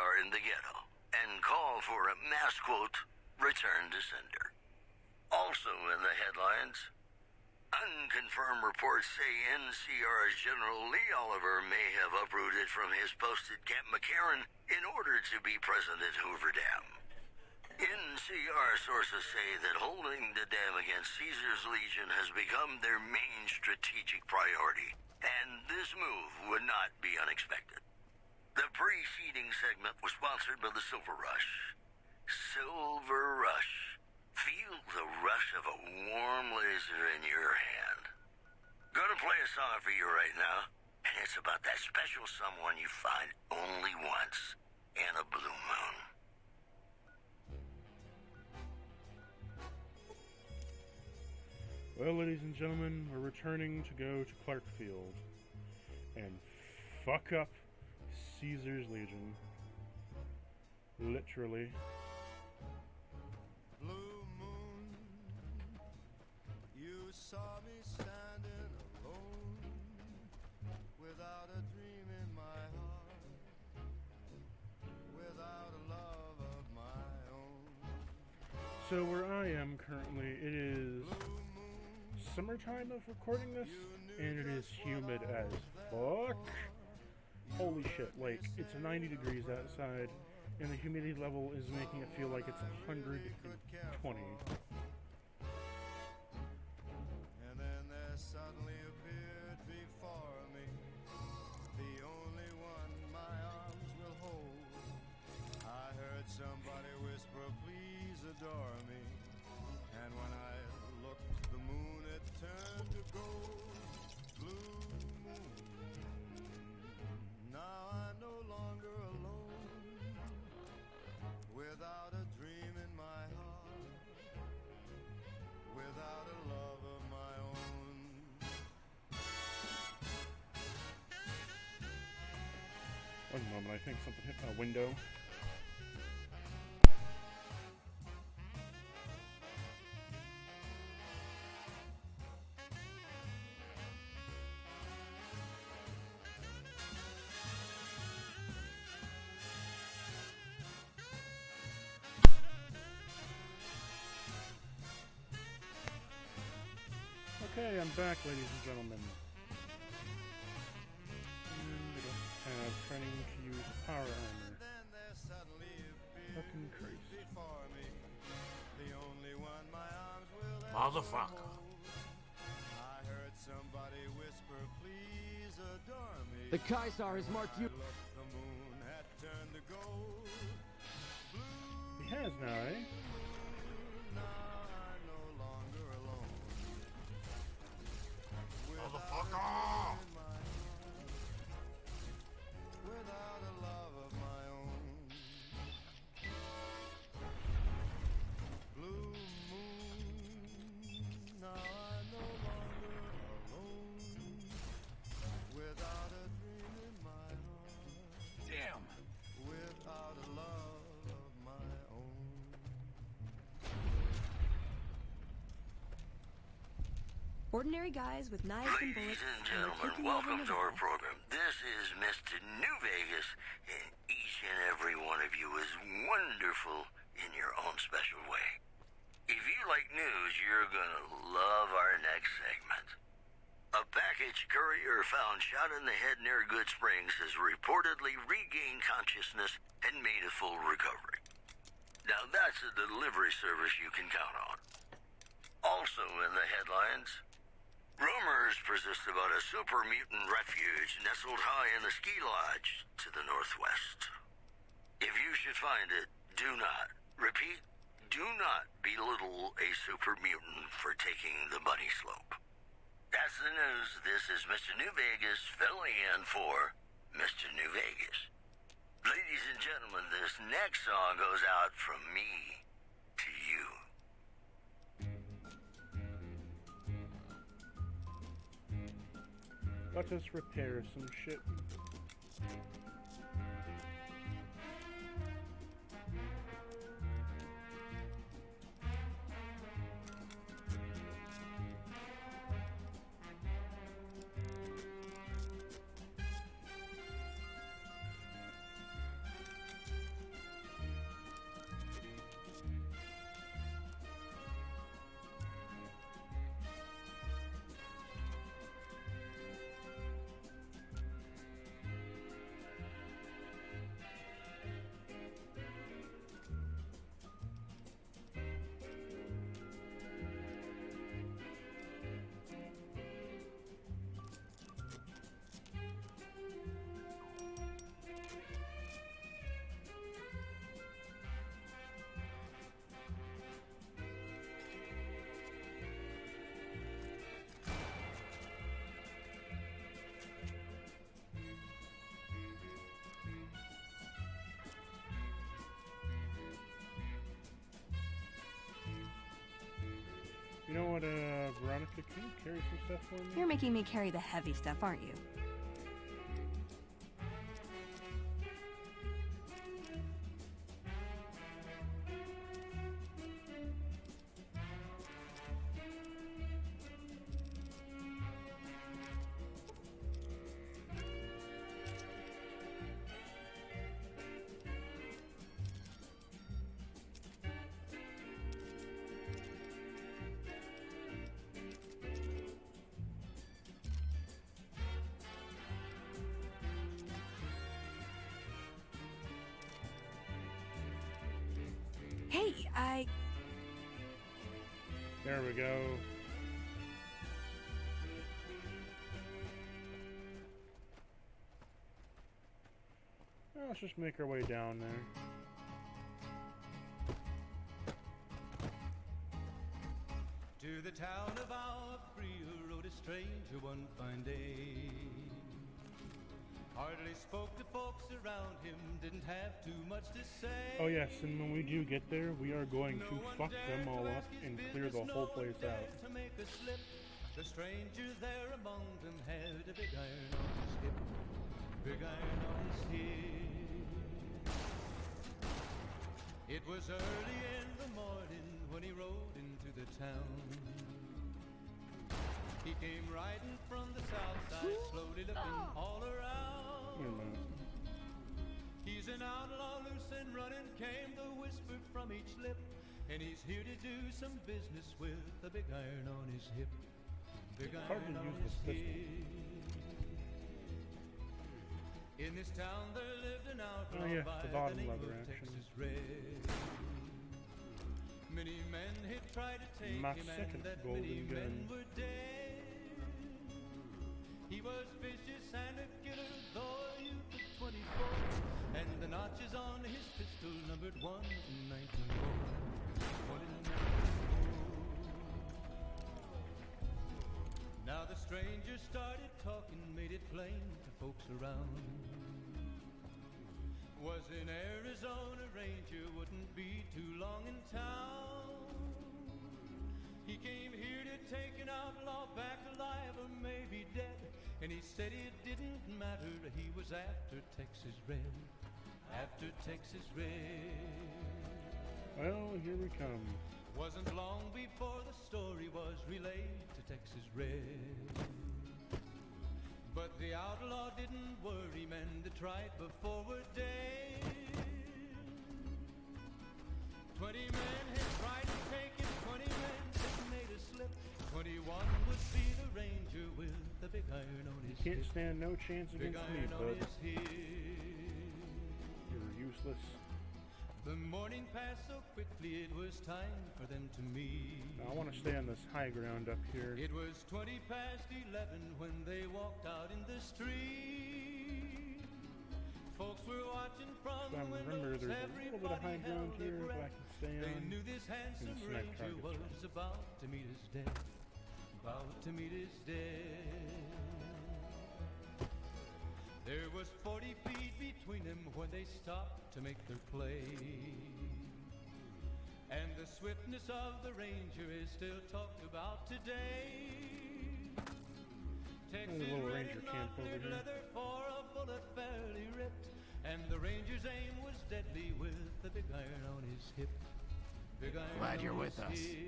are in the ghetto and call for a mass quote, return to sender. Also in the headlines, unconfirmed reports say NCR's General Lee Oliver may have uprooted from his post at Camp McCarran in order to be present at Hoover Dam. NCR sources say that holding the dam against Caesar's Legion has become their main strategic priority, and this move would not be unexpected. The preceding segment was sponsored by the Silver Rush. Silver Rush. Feel the rush of a warm laser in your hand. Gonna play a song for you right now, and it's about that special someone you find only once in a blue moon. Well, ladies and gentlemen, we're returning to go to Clarkfield and fuck up Caesar's Legion. Literally. Blue moon, you saw me standing alone, without a dream in my heart, without a love of my own. So where I am currently, it is summertime of recording this, and it is humid as fuck. Holy shit, like, it's 90 degrees outside, and the humidity level is making it feel like it's 120. And then there suddenly appeared before me the only one my arms will hold. I heard somebody whisper, please adore me. And when I looked, the moon had turned to gold. Blue moon, now I'm no longer alone, without a dream in my heart, without a love of my own. One moment, I think something hit my window. Okay, I'm back, ladies and gentlemen. And we don't have training to use power armor. Fucking crazy. The only one my arms will Motherfucker. I heard somebody whisper, please adore me. The Caesar has marked you. Look, the moon had turned to gold. He has now, eh? Motherfucker! Without a love of my own. Blue moon, now I'm no longer alone, without a dream in my heart. Damn! Without a love of my own. Ordinary guys with knives and bullets. Ladies and gentlemen, welcome to our program. This is Mr. New Vegas, and each and every one of you is wonderful in your own special way. If you like news, you're gonna love our next segment. A package courier found shot in the head near Good Springs has reportedly regained consciousness and made a full recovery. Now that's a delivery service you can count on. Also in the headlines, rumors persist about a super mutant refuge nestled high in the ski lodge to the northwest. If you should find it, do not, repeat, do not belittle a super mutant for taking the bunny slope. That's the news. This is Mr. New Vegas filling in for Mr. New Vegas. Ladies and gentlemen, this next song goes out from me to you. Let us repair some shit. You know what, Veronica, can you carry some stuff for me? You're making me carry the heavy stuff, aren't you? Hey, There we go. Well, let's just make our way down there. To the town of our free rode a stranger one fine day. Hardly spoke to folks around him, didn't have too much to say. Oh yes, and when we do get there, we are going to fuck them all up and clear the whole place out. To make a slip, the stranger there among them had a big iron on his hip, big iron on his hip. It was early in the morning when he rode into the town. He came riding from the south side, slowly looking all around. Wait a minute. He's an outlaw, loose and running, came the whisper from each lip. And he's here to do some business with a big iron on his hip. Big Hard to iron on use his this pistol. hip. In this town there lived an outlaw Oh, yes, by the the bottom name leather of action. Texas Red. Many men had tried to take My him, second and that golden many gun. men were dead. He was vicious and a killer, though a youth of 24, and the notches on his pistol numbered 1 and 19 more. 1 and 19 more. Now the stranger started talking, made it plain to folks around. Was an Arizona ranger, wouldn't be too long in town. He came here to take an outlaw back alive or maybe dead. And he said it didn't matter, he was after Texas Red. After Texas Red. Well, here we come. Wasn't long before the story was relayed to Texas Red. But the outlaw didn't worry, men that tried before were dead. 20 men had tried to take it, 20 men had made a slip. 21 would be the ranger with the big iron on his Can't hip. stand no chance Big against me, iron on bud. his hip. You're useless. The morning passed so quickly it was time for them to meet. Now, I want to stay on this high ground up here. It was 20 past 11 when they walked out in the street. Folks were watching from So I the remember windows, there's a little bit of high everybody ground held their here that I breath. can stay They on. knew this handsome and snipe ranger targets was about to meet his death. About to meet his death. There was 40 feet between them when they stopped to make their play. And the swiftness of the ranger is still talked about today. Texas little Red ranger had camp not over cleared here. leather for a bullet fairly ripped. And the ranger's aim was deadly with the big iron on his hip. Big iron Glad on you're his with us. hip.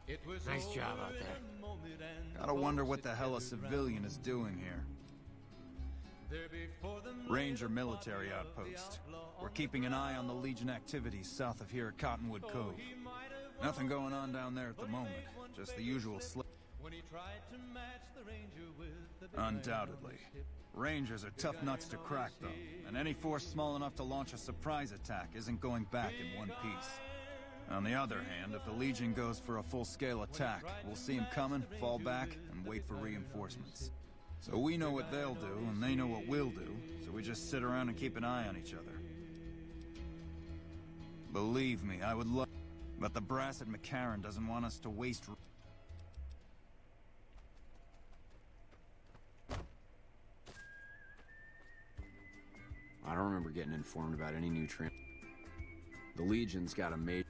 It was Nice job over out in there. a moment and Gotta wonder folks what had the hell a gathered civilian round. is doing here. There before them Ranger lay the military body of the outpost. outlaw We're on the keeping an eye on the ground. Legion activities south of here at Cottonwood Oh, Cove. he might have Nothing won, going on down there at the but he moment. made one Just the bigger usual slip when he tried to match the ranger with the big iron on Undoubtedly. his hip. Rangers are tough nuts to crack, though, and any force small enough to launch a surprise attack isn't going back in one piece. On the other hand, if the Legion goes for a full-scale attack, we'll see them coming, fall back, and wait for reinforcements. So we know what they'll do, and they know what we'll do, so we just sit around and keep an eye on each other. Believe me, I would love... But the brass at McCarran doesn't want us to waste... I don't remember getting informed about any new The Legion's got a major...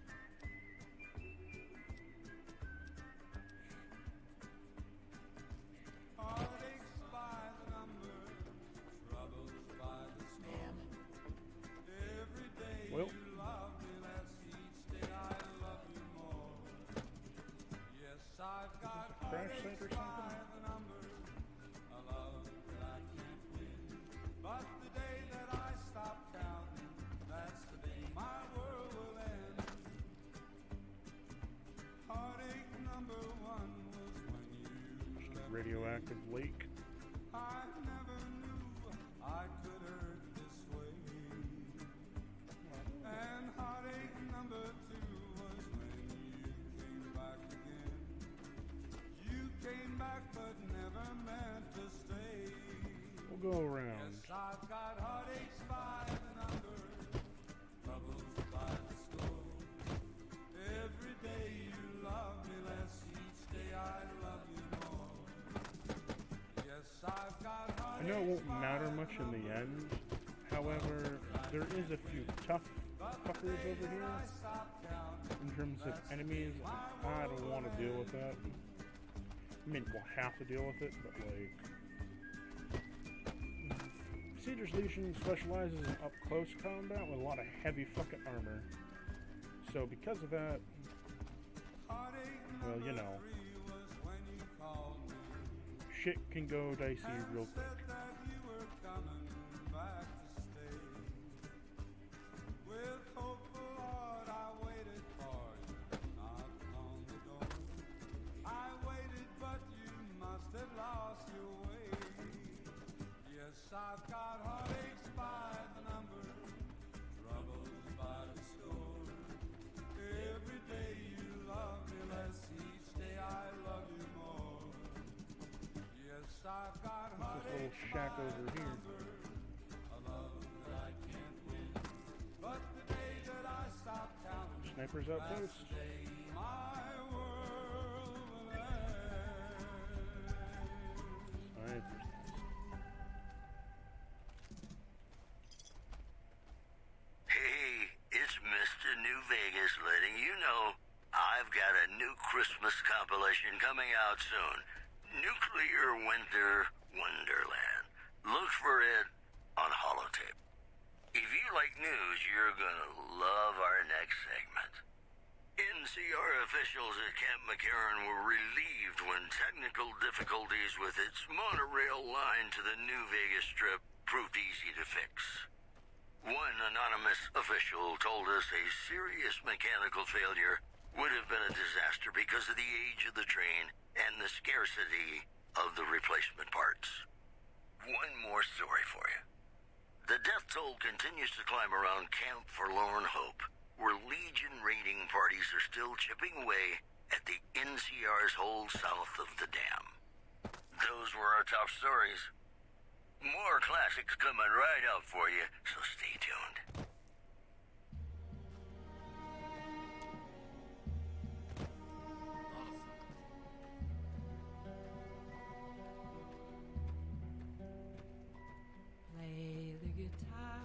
active lake. I never knew I could hurt this way. And heartache number 2 was when you came back again. You came back but never meant to stay. We'll go around. Yes, I've got heartaches by the number, troubles by the score. Every day you love me less, each day I love you more. Yes, I've got I know it won't matter much in the end. However, there is a few tough fuckers over here. In terms of enemies, I don't want to deal with that. I mean, we'll have to deal with it, but like... Besiegers Legion specializes in up-close combat with a lot of heavy fucking armor. So because of that, well, you know, shit can go dicey real quick. I've got heartaches by the number, troubles by the score. Every day you love me less, each day I love you more. Yes, I've got What's this little shack over here? a love that I can't win. But the day that I stop counting, Snipers outpost. the day my world will end. Snipers. Hey, it's Mr. New Vegas letting you know I've got a new Christmas compilation coming out soon. Nuclear Winter Wonderland. Look for it on holotape. If you like news, you're gonna love our next segment. NCR officials at Camp McCarran were relieved when technical difficulties with its monorail line to the New Vegas Strip proved easy to fix. One anonymous official told us a serious mechanical failure would have been a disaster because of the age of the train and the scarcity of the replacement parts. One more story for you. The death toll continues to climb around Camp Forlorn Hope, where Legion raiding parties are still chipping away at the NCR's hold south of the dam. Those were our top stories. More classics coming right up for you, so stay tuned. Play the guitar,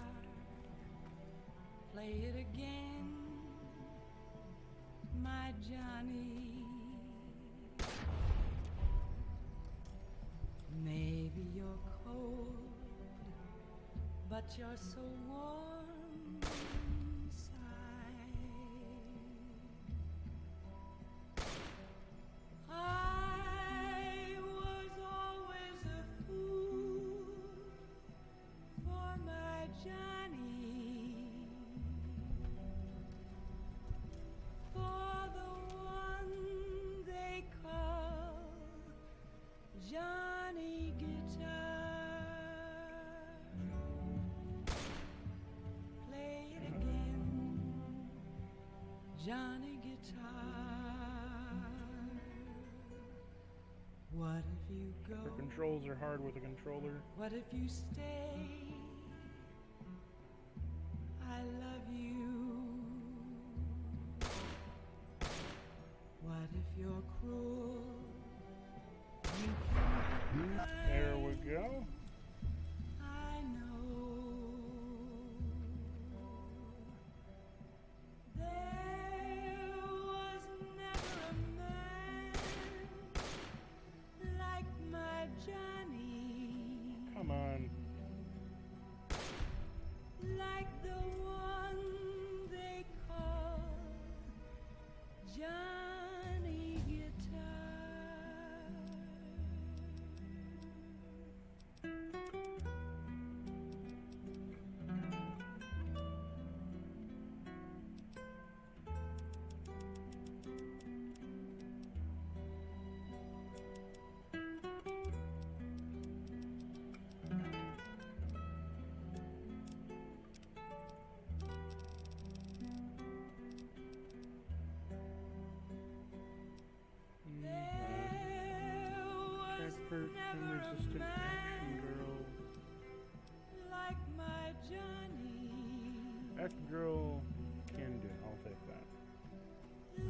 play it again, my Johnny. Maybe you're cold, but you're so warm inside. I was always a fool for my Johnny, for the one they call Johnny Guitar. Play it again, Johnny Guitar. What if you go? The controls are hard with a controller. What if you stay? I love you. What if you're cruel? You can There we go. I know. There was never a man like my Johnny. Come on. Like the one they call Johnny Guitar. That girl can do. I'll take that.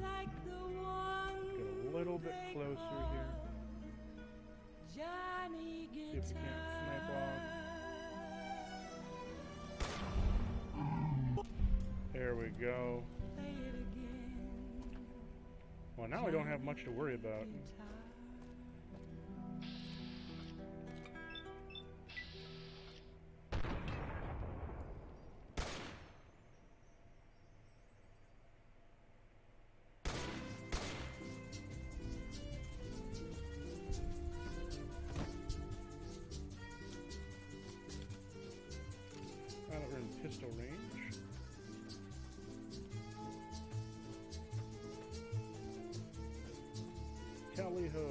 like the one Get a little bit closer here. Johnny See if we can't snipe off. There we go. Play it again. Well, now I don't have much to worry about. Now that we're in pistol range. Tally ho.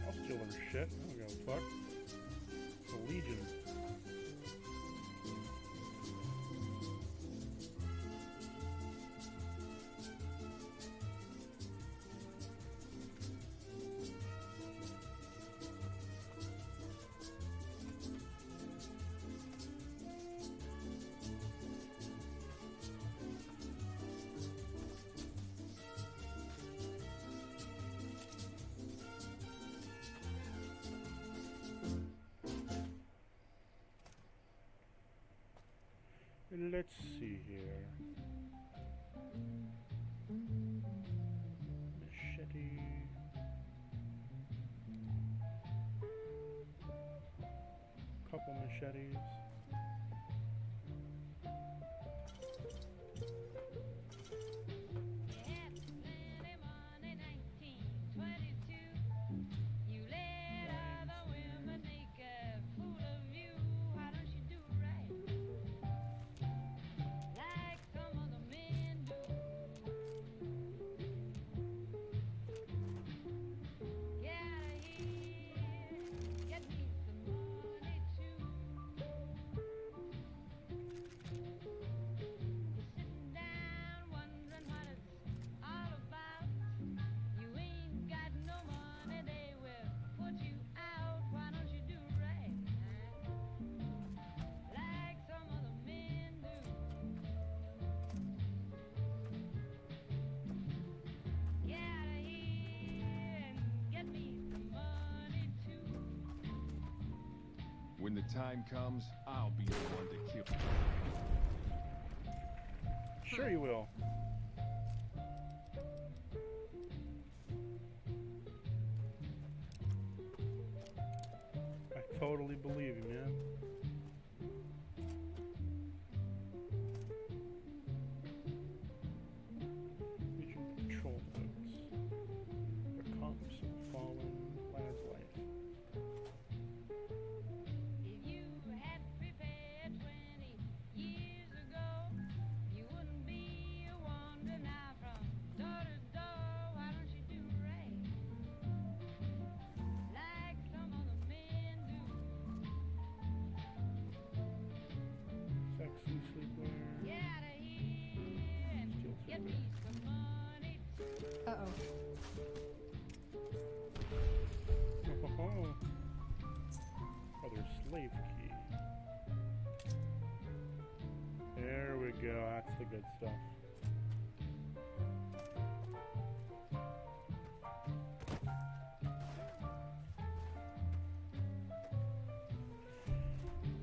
I'll steal their shit. I don't give a fuck. It's a legion. Let's see here. Machete. Couple machetes. When the time comes, I'll be the one to kill. Sure you will. I totally believe you, man. Legion patrol boats. Becomes a fallen lad's life. Sexy sleepwear. Steal sleepwear. Uh-oh. Other slave key. There we go. That's the good stuff.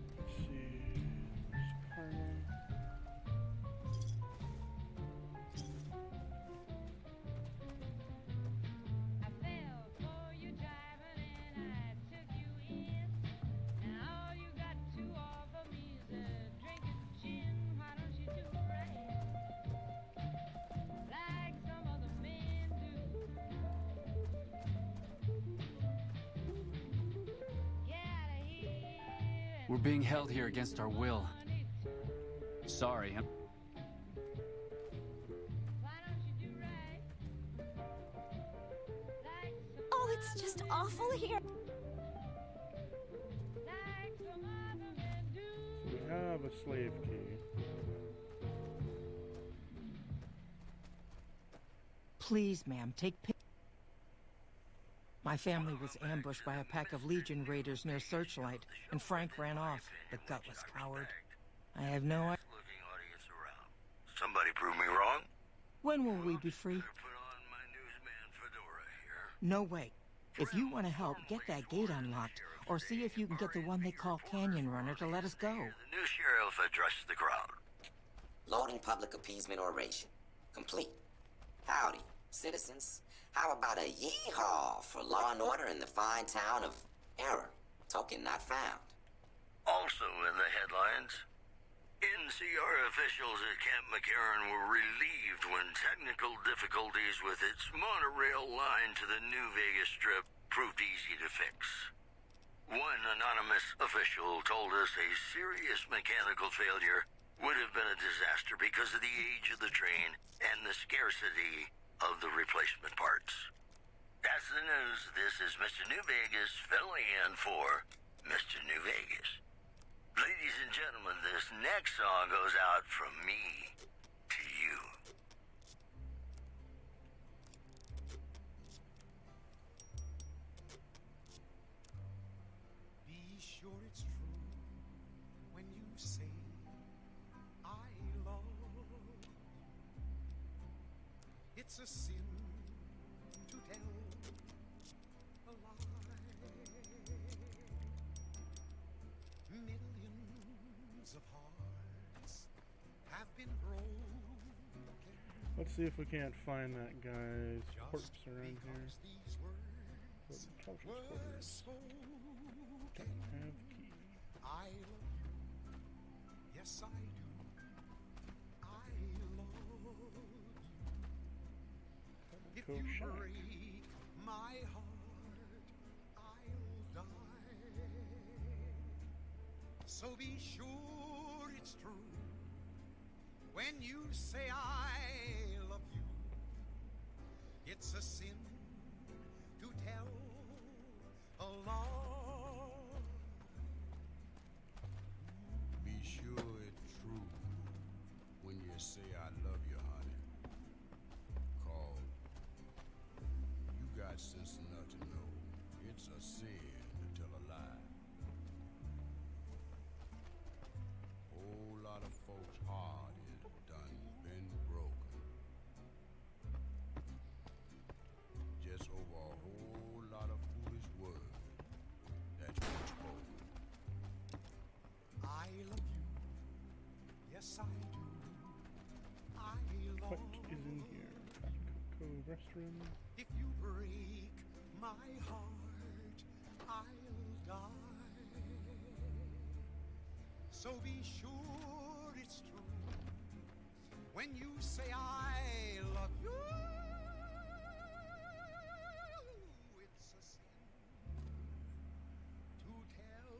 Let's see. There's karma. We're being held here against our will. Sorry. Oh, it's just awful here. So we have a slave key. Please, ma'am, take pictures. My family was ambushed by a pack of Legion raiders near Searchlight, and Frank ran off, the gutless coward. I have no idea. Somebody prove me wrong? When will we be free? No way. If you want to help, get that gate unlocked, or see if you can get the one they call Canyon Runner to let us go. The new sheriff addresses the crowd. Loading public appeasement oration. Complete. Howdy, citizens. How about a yee-haw for law and order in the fine town of Error? Token not found. Also in the headlines, NCR officials at Camp McCarran were relieved when technical difficulties with its monorail line to the New Vegas Strip proved easy to fix. One anonymous official told us a serious mechanical failure would have been a disaster because of the age of the train and the scarcity of the replacement parts. That's the news. This is Mr. New Vegas filling in for Mr. New Vegas. Ladies and gentlemen, this next song goes out from me to you. Be sure it's true when you say I love. It's a sin to tell a lie. Millions of hearts have been broken. Let's see if we can't find that guy's corpse around here. These words were spoken. Have key. I love you. Yes, I do. I love you. If you break my heart, I'll die. So be sure it's true when you say I love you. It's a sin to tell a lie. Be sure it's true when you say I love you, honey. 'Cause you got sense enough to know it's a sin to tell a lie. Whole lot of folks' heart is done been broken. Just over a whole lot of foolish words that's been spoken. I love you. Yes, I do. I love What is in here? Cove restroom. If you break my heart, I'll die. So be sure it's true when you say I love you. It's a sin to tell.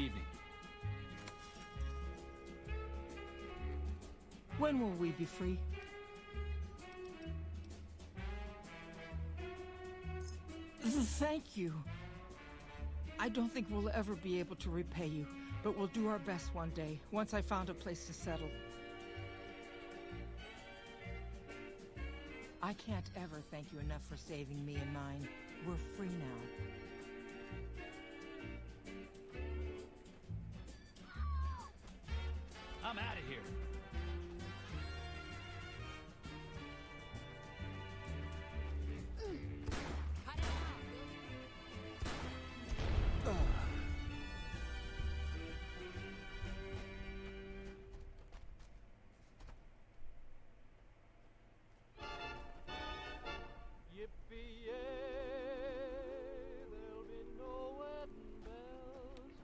Evening. When will we be free? Thank you. I don't think we'll ever be able to repay you, but we'll do our best one day, once I found a place to settle. I can't ever thank you enough for saving me and mine. We're free now. I'm out of here.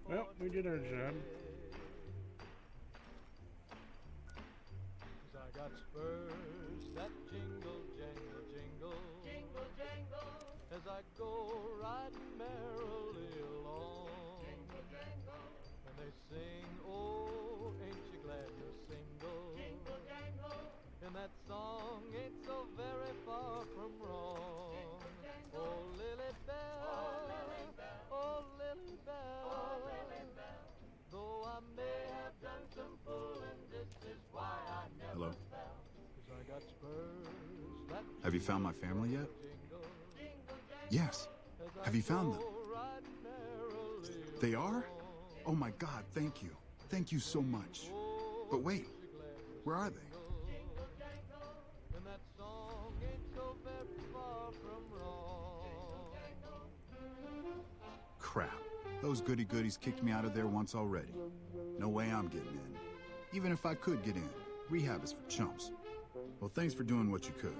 Well, we did our job. I got spurs that jingle, jangle, jingle, jingle, jangle, as I go riding merrily along. Jingle, jangle, and they sing, oh, ain't you glad you're single? Jingle, jangle, and that song ain't so very far from wrong. Jingle, jangle, oh, Lily Bell, oh, Lily Bell, oh, Lily Bell, oh, Lily Bell, though I may have done some fooling, this is why I never. Hello? I got spurs that Have you found my family yet? Yes. Have you found them? They are? Oh my God, thank you. Thank you so much. But wait, where are they? Crap. Those goody-goodies kicked me out of there once already. No way I'm getting in. Even if I could get in, rehab is for chumps. Well, thanks for doing what you could.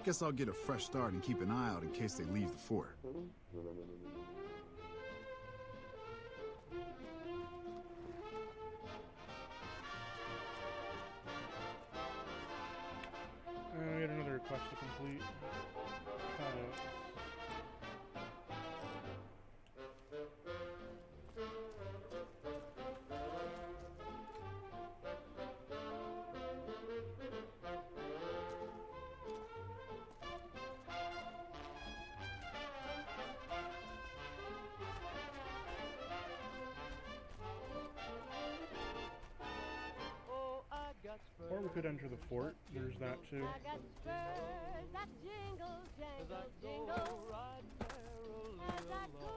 Guess I'll get a fresh start and keep an eye out in case they leave the fort. We had another request to complete. Or we could enter the fort. There's that too. I got spurs that jingle, jangle, jingle, as I go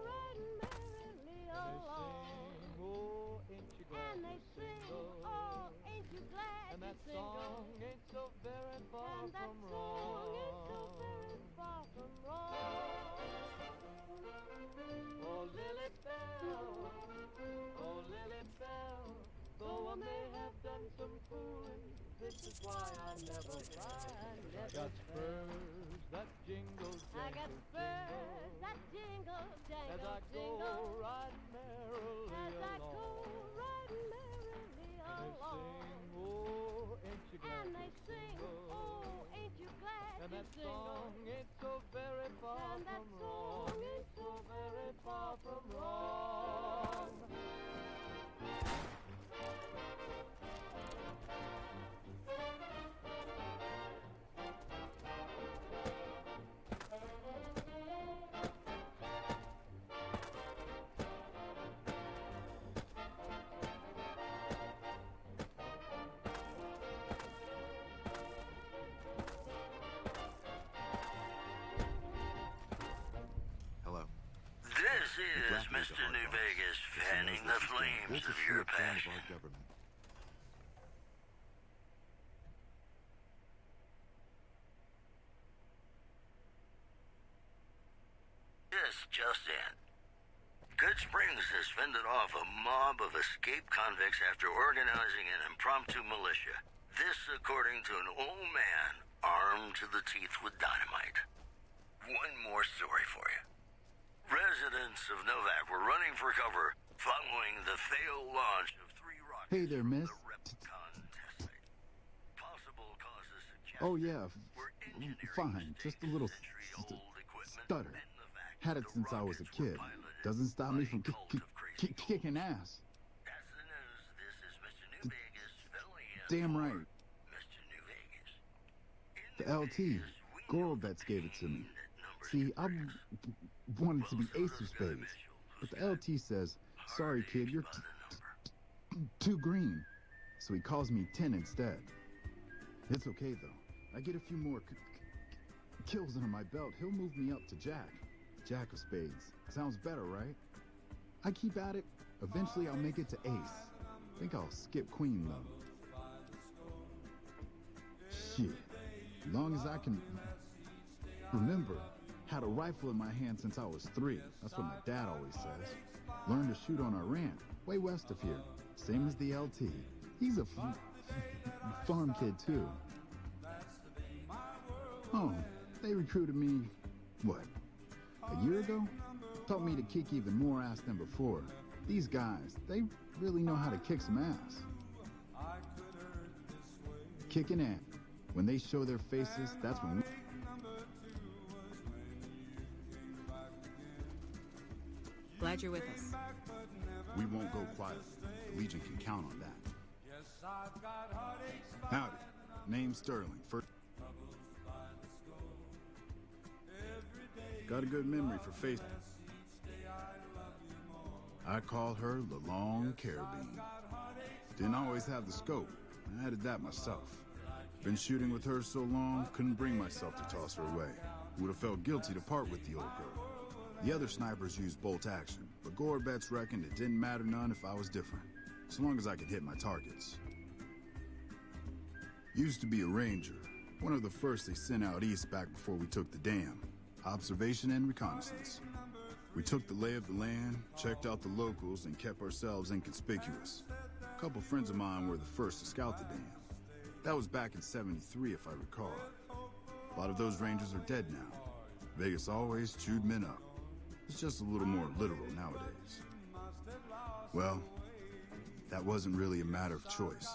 riding merrily along. And they sing, oh, ain't you glad and you're that single? Song ain't so very far And that from song ain't so wrong. very far from wrong. Oh, Lily Bell, oh, Lily Bell, though I may have done some fooling, this is why I never cry. I got spurs that jingle, jangle, I got spurs that jingle, jangle, as I go jingle, riding merrily as I along. go riding merrily along. And they sing, oh, ain't you glad and you're that single? song ain't so very far And that from song wrong. ain't so Very far from wrong. This is Mr. New Vegas, fanning the flames of your passion. This just in. Good Springs has fended off a mob of escaped convicts after organizing an impromptu militia. This according to an old man armed to the teeth with dynamite. One more story for you. Residents of Novak were running for cover following the failed launch of 3 rockets Hey there, miss. from the Replicon test site. Possible causes suggested Oh, yeah. were engineering Fine. Just a little century-old equipment stutter. and the fact Had it the since I was a rockets were kid. piloted Doesn't stop by me a from cult of crazy kicking ass. That's the news. This is Mr. New Vegas filling in Damn for right. Mr. New Vegas. The LT. Gorbets gave it to me. See, I wanted to be ace of spades. But the LT says, sorry kid, you're too green. So he calls me 10 instead. It's okay though. I get a few more kills under my belt. He'll move me up to Jack. Jack of spades. Sounds better, right? I keep at it. Eventually I'll make it to ace. Think I'll skip queen though. Shit. As long as I can remember, had a rifle in my hand since I was 3. That's what my dad always says. Learned to shoot on our ranch, way west of here. Same as the LT. He's a farm kid too. Oh, they recruited me, what, a year ago? Taught me to kick even more ass than before. These guys, they really know how to kick some ass. Kicking in. When they show their faces, that's when we... Glad you're with us. We won't go quiet. The Legion can count on that. Howdy. Name's Sterling. First... Got a good memory for face. I call her the Long Carabine. Didn't always have the scope. I added that myself. Been shooting with her so long, couldn't bring myself to toss her away. Would have felt guilty to part with the old girl. The other snipers used bolt action, but Gorbets reckoned it didn't matter none if I was different, so long as I could hit my targets. Used to be a ranger, one of the first they sent out east back before we took the dam. Observation and reconnaissance. We took the lay of the land, checked out the locals, and kept ourselves inconspicuous. A couple friends of mine were the first to scout the dam. That was back in '73, if I recall. A lot of those rangers are dead now. Vegas always chewed men up. It's just a little more literal nowadays. Well, that wasn't really a matter of choice.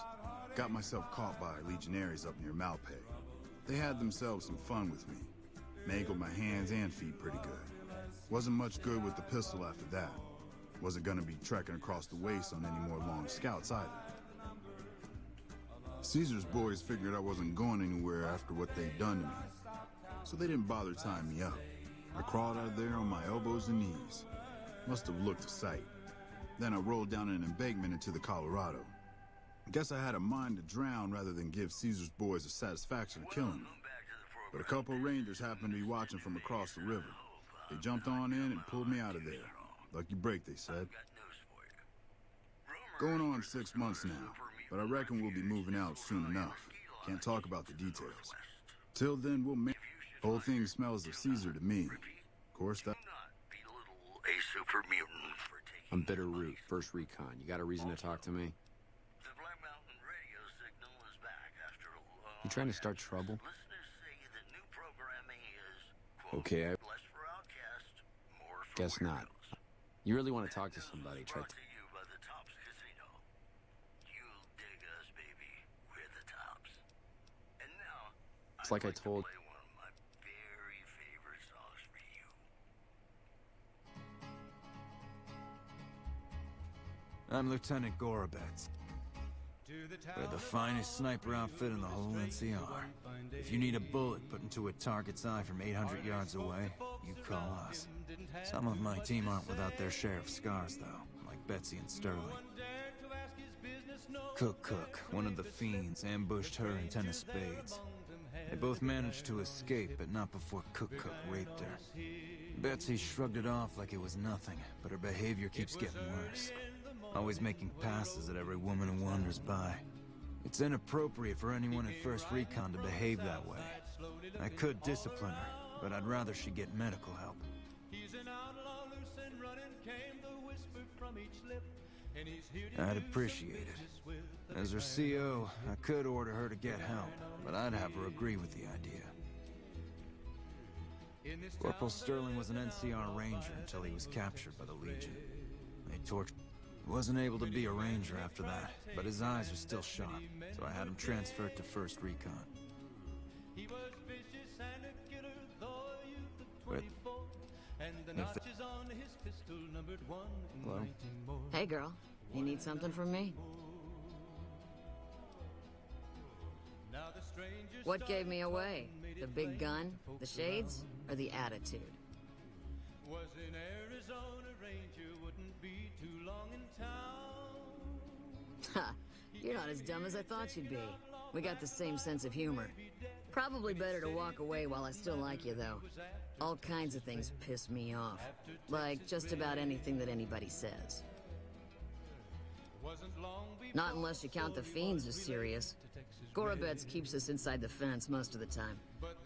Got myself caught by legionaries up near Malpay. They had themselves some fun with me. Mangled my hands and feet pretty good. Wasn't much good with the pistol after that. Wasn't gonna be trekking across the waste on any more long scouts either. Caesar's boys figured I wasn't going anywhere after what they'd done to me. So they didn't bother tying me up. I crawled out of there on my elbows and knees. Must have looked a sight. Then I rolled down an embankment into the Colorado. Guess I had a mind to drown rather than give Caesar's boys the satisfaction of killing me. But a couple rangers happened to be watching from across the river. They jumped on in and pulled me out of there. Lucky break, they said. Going on 6 months now, but I reckon we'll be moving out soon enough. Can't talk about the details. Till then, we'll make... Whole thing smells of Caesar to me. Of course, that... A super mutant for taking... I'm Bitter Root, first recon. You got a reason to talk to me? The Black Mountain radio signal is back after a long... You trying to start trouble? Listeners say that new programming is, quote, Okay, less for outcasts, more for guess not. weirdos. You really want to talk to somebody, try Brought to... to you by the Tops Casino. You'll dig us, baby. We're the Tops. And now, It's like I told... play one of my very favorite songs for you. I'm Lieutenant Gorbets. We're the finest sniper outfit in the whole NCR. If you need a bullet put into a target's eye from 800 yards away, you call us. Some of my team aren't without their share of scars, though, like Betsy and Sterling. Cook, one of the fiends, ambushed her and 10 of spades. They both managed to escape, but not before Cook raped her. Betsy shrugged it off like it was nothing, but her behavior keeps getting worse. Always making passes at every woman who wanders by. It's inappropriate for anyone in First Recon to behave that way. I could discipline her, but I'd rather she get medical help. I'd appreciate it. As her CO, I could order her to get help, but I'd have her agree with the idea. Corporal Sterling was an NCR Ranger until he was captured by the Legion. They tortured. He wasn't able to be a Ranger after that, but his eyes were still sharp, so I had him transferred to First Recon. But Hello? Hey, girl. You need something from me? What gave me away? The big gun, the shades, or the attitude? Was in Arizona Ranger, wouldn't be too long in town. Ha! You're not as dumb as I thought you'd be. We got the same sense of humor. Probably better to walk away while I still like you, though. All kinds of things piss me off. Like just about anything that anybody says. Not unless you count the fiends as serious. Gorobets keeps us inside the fence most of the time.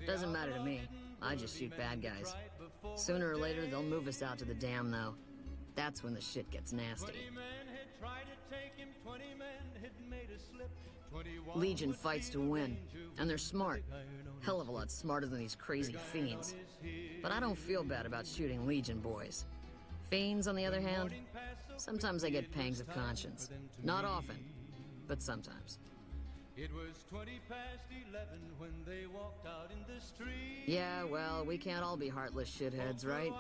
Doesn't matter to me. I just shoot bad guys. Sooner or later, they'll move us out to the dam, though. That's when the shit gets nasty. Legion fights to win, and they're smart. Hell of a lot smarter than these crazy fiends. But I don't feel bad about shooting Legion boys. Fiends, on the other hand, sometimes I get pangs of conscience. Not often, but sometimes. It was 20 past 11 when they walked out in the street. Yeah, well, we can't all be heartless shitheads, right?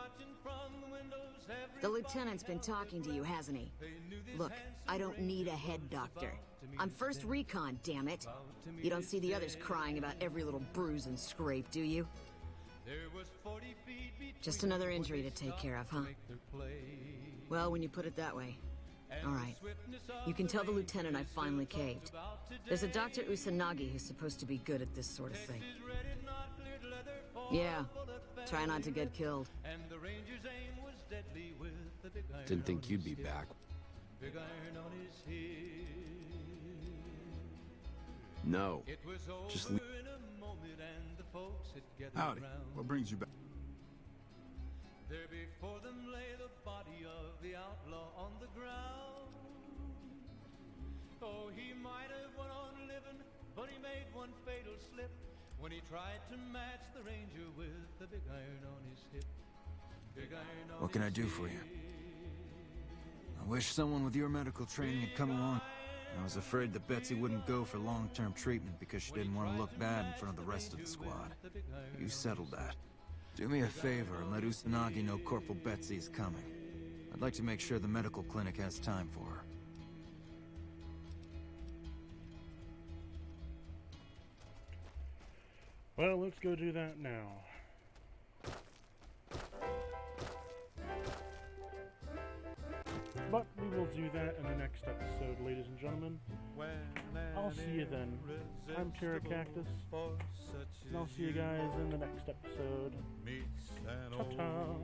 The lieutenant's been talking to you, hasn't he? Look, I don't need a head doctor. I'm first recon, damn it. You don't see the others crying about every little bruise and scrape, do you? Just another injury to take care of, huh? Well, when you put it that way. All right. You can tell the lieutenant I finally caved. There's a Dr. Usanagi who's supposed to be good at this sort of thing. Yeah. Try not to get killed. Didn't think you'd be back. No. Just leave. Howdy. What brings you back? There before them lay the body of the outlaw on the ground. Oh, he might have went on living, but he made one fatal slip when he tried to match the ranger with the big iron on his hip. Big iron on What can I do for you? I wish someone with your medical training had come along. I was afraid that Betsy wouldn't go for long-term treatment because she didn't want to look bad in front of the rest of the squad. You settled that. Do me a favor and let Usanagi know Corporal Betsy is coming. I'd like to make sure the medical clinic has time for her. Well, let's go do that now. But we will do that in the next episode, ladies and gentlemen. I'll see you then. I'm Pterodactus, and I'll see you guys in the next episode. Ta-ta!